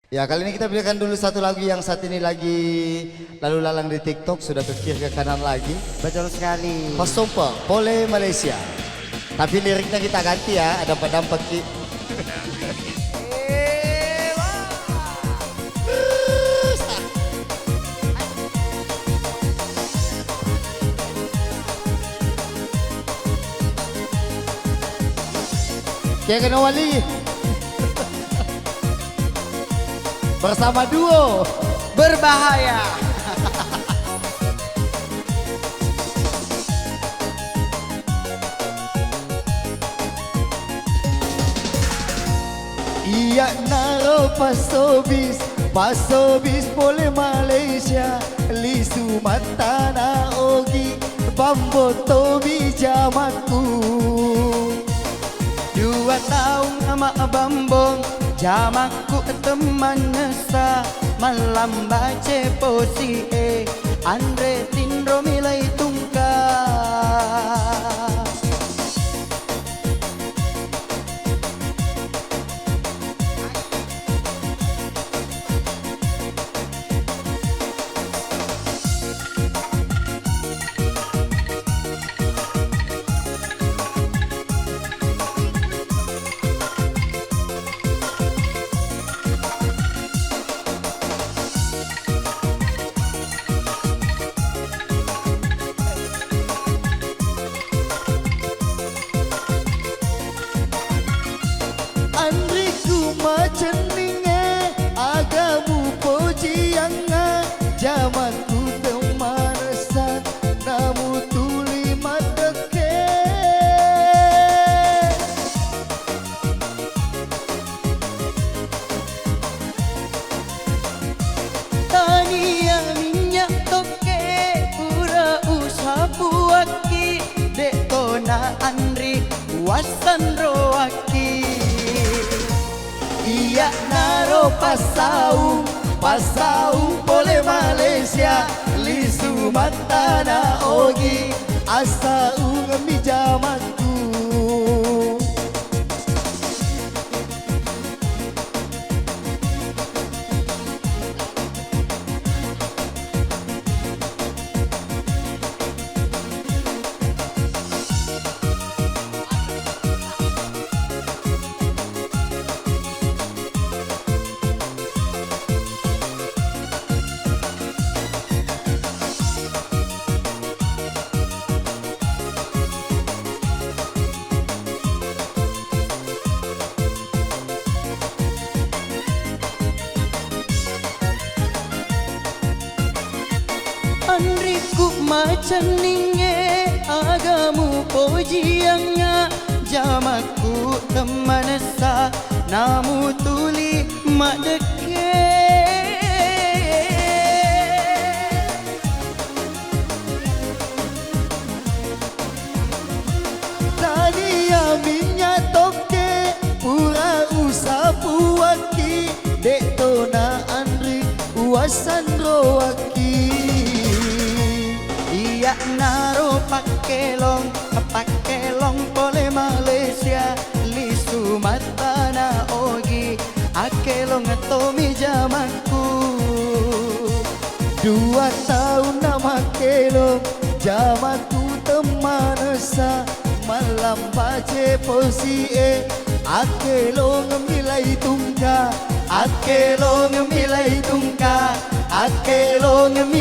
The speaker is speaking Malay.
Ya, kali ini kita berikan dulu satu lagu yang saat ini lagi lalu lalang di TikTok, sudah ke kiri ke kanan lagi. Betul sekali. Kosompa, Pole Malaysia. Tapi liriknya kita ganti ya, ada dampak ki. Kaya kena wali. Bersama duo Berbahaya. Iya naro pasobis, pasobis Pole Malaysia. Lisu matana ogi, bambo tobi jamatku. 2 tahun sama bambong, jamakku teman nesa. Malam baca posi Andre Tindro milai tungkar. Andriku maceninge agamu pojianga jamanku temarasa namu tuli madeke Tania minyak toke pura usapuaki Detona Andri wasan roaki. iya naro pasau pasau Pole Malaysia lisu matana ogi asa ungemi jamanku. Andriku macaninge agamu pojiangnya jamaku temanesa namu tuli mak deke. Tania minyak toke pura usapuaki Detona Andri wasan roaki. Iya naro pakelong Pole Malaysia lisu matana ogi akelong tomi jamanku. 2 tahun nama kelo jamanku temanesa malam bace posi akelo ngemilai tungka akelo ngemilai tungka akelo ngemilai